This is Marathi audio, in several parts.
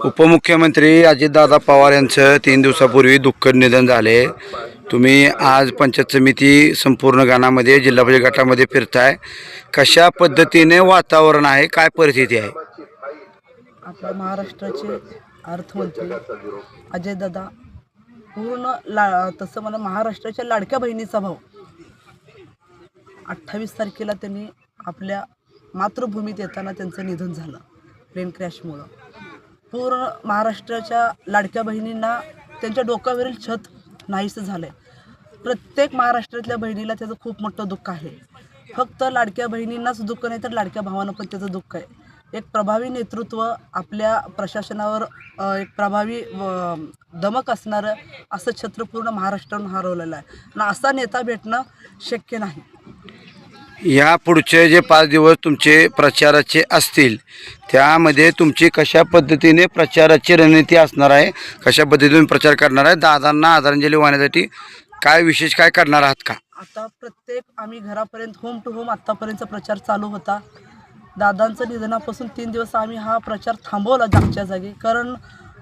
उपमुख्यमंत्री अजितदादा पवार यांचं 3 दिवसापूर्वी दुःखद निधन झाले। तुम्ही आज पंचायत समिती संपूर्ण गाणामध्ये जिल्हा परिषद गटामध्ये फिरताय, कशा पद्धतीने वातावरण आहे, काय परिस्थिती आहे? आपल्या महाराष्ट्राचे अर्थमंत्री अजयदादा पूर्ण तसं मला महाराष्ट्राच्या लाडक्या बहिणीचा भाऊ 28 तारखेला त्यांनी आपल्या मातृभूमीत येताना त्यांचं निधन झालं प्लेन क्रॅशमुळं। पूर्ण महाराष्ट्राच्या लाडक्या बहिणींना त्यांच्या डोक्यावरील छत नाहीसं झालं आहे। प्रत्येक महाराष्ट्रातल्या बहिणीला त्याचं खूप मोठं दुःख आहे। फक्त लाडक्या बहिणींनाच दुःख नाही तर लाडक्या भावांना पण त्याचं दुःख आहे। एक प्रभावी नेतृत्व आपल्या प्रशासनावर एक प्रभावी दमक असणारं असं छत्र पूर्ण महाराष्ट्रानं हरवलेलं आहे आणि असा नेता भेटणं शक्य नाही। या पुढचे जे 5 दिवस तुमचे प्रचाराचे असतील त्यामध्ये तुमची कशा पद्धतीने प्रचाराची रणनीती असणार आहे, कशा पद्धतीने प्रचार करणार आहे, दादांना आदरांजली वाहण्यासाठी काय विशेष काय करणार आहात का? आता प्रत्येक आम्ही घरापर्यंत होम टू होम आत्तापर्यंतचा प्रचार चालू होता। दादांचं निधनापासून 3 दिवस आम्ही हा प्रचार थांबवला जागच्या जागी, कारण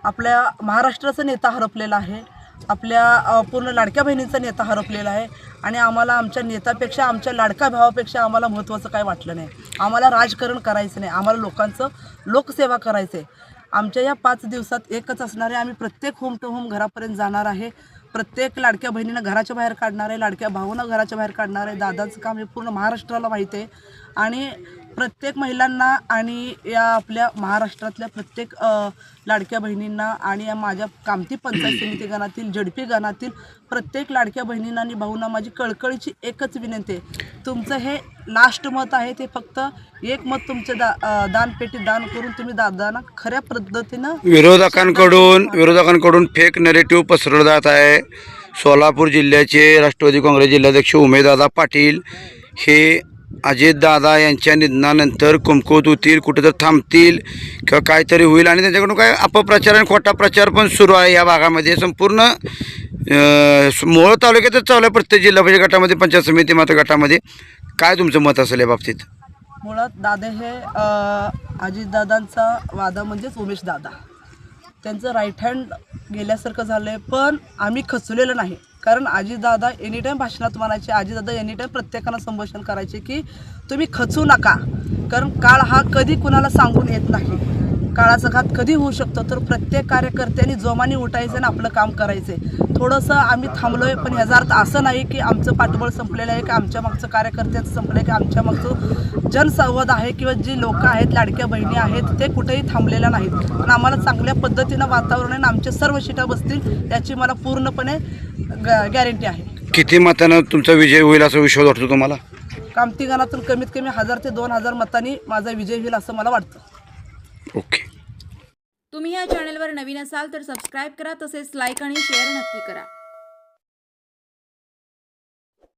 आपल्या महाराष्ट्राचा नेता हरपलेला आहे, आपल्या पूर्ण लाडक्या बहिणींचा नेता हरपलेला आहे आणि आम्हाला आमच्या नेत्यापेक्षा आमच्या लाडक्या भावापेक्षा आम्हाला महत्त्वाचं काय वाटलं नाही। आम्हाला राजकारण करायचं नाही, आम्हाला लोकांचं लोकसेवा करायचं आहे। आमच्या या 5 दिवसात एकच असणार आहे, आम्ही प्रत्येक होम टू होम घरापर्यंत जाणार आहे, प्रत्येक लाडक्या बहिणींना घराच्या बाहेर काढणार आहे, लाडक्या भावांना घराच्या बाहेर काढणार आहे। दादांचं काम हे पूर्ण महाराष्ट्राला माहीत आहे आणि प्रत्येक महिलांना आणि या आपल्या महाराष्ट्रातल्या प्रत्येक लाडक्या बहिणींना आणि या माझ्या कामती पंचायत समिती गणातील झडपी गणातील प्रत्येक लाडक्या बहिणींना आणि भाऊंना माझी कळकळीची एकच विनंती आहे, तुमचं हे लास्ट मत आहे, ते फक्त एक मत तुमचं दानपेटीत दान करून तुम्ही दादांना खऱ्या पद्धतीनं विरोधकांकडून फेक नरेटिव्ह पसरवलं जात आहे। सोलापूर जिल्ह्याचे राष्ट्रवादी काँग्रेस जिल्हाध्यक्ष उमेशदादा पाटील हे अजितदादा यांच्या निधनानंतर कुमकुवत होतील, कुठेतरी थांबतील किंवा काहीतरी होईल आणि त्यांच्याकडून काय अपप्रचार आणि खोटा प्रचार पण सुरू आहे या भागामध्ये। संपूर्ण मोहोळ तालुक्यातच चालू आहे, प्रत्येक जिल्हा परिषद गटामध्ये, पंचायत समिती मात्र गटामध्ये। काय तुमचं मत असेल या बाबतीत? मुळात दादा हे अजितदादांचा वादा म्हणजेच उमेश दादा त्यांचं राईट हँड गेल्यासारखं झालं आहे, पण आम्ही खचलेलं नाही, कारण अजितदादा एनी टाईम भाषणात म्हणायचे, अजितदादा एनी टाईम प्रत्येकानं संभाषण करायचे की तुम्ही खचू नका, कारण काळ हा कधी कुणाला सांगून येत नाही, काळाचा घात कधी होऊ शकतो, तर प्रत्येक कार्यकर्त्यांनी जोमाने उठायचं आणि आपलं काम करायचं आहे। थोडंसं आम्ही थांबलो आहे, पण ह्याचा अर्थ असं नाही की आमचं पाठबळ संपलेलं आहे, की आमच्या मागचं कार्यकर्त्यांचं संपलं आहे, की आमच्या मागचं जनसंवाद आहे किंवा जी लोकं आहेत, लाडक्या बहिणी आहेत, ते कुठेही थांबलेल्या नाहीत। पण आम्हाला चांगल्या पद्धतीनं वातावरण आहे, आमच्या सर्व सीटा बसतील याची मला पूर्णपणे गॅरंटी आहे। किती मतानं तुमचा विजय होईल असा विश्वास वाटतो तुम्हाला? कामती गणातून कमीत कमी 1000 ते 2000 मतांनी माझा विजय होईल असं मला वाटतं। ओके। तुम्ही या चॅनलवर नवीन असाल तर सबस्क्राईब करा, तसेच लाईक आणि शेअर नक्की करा।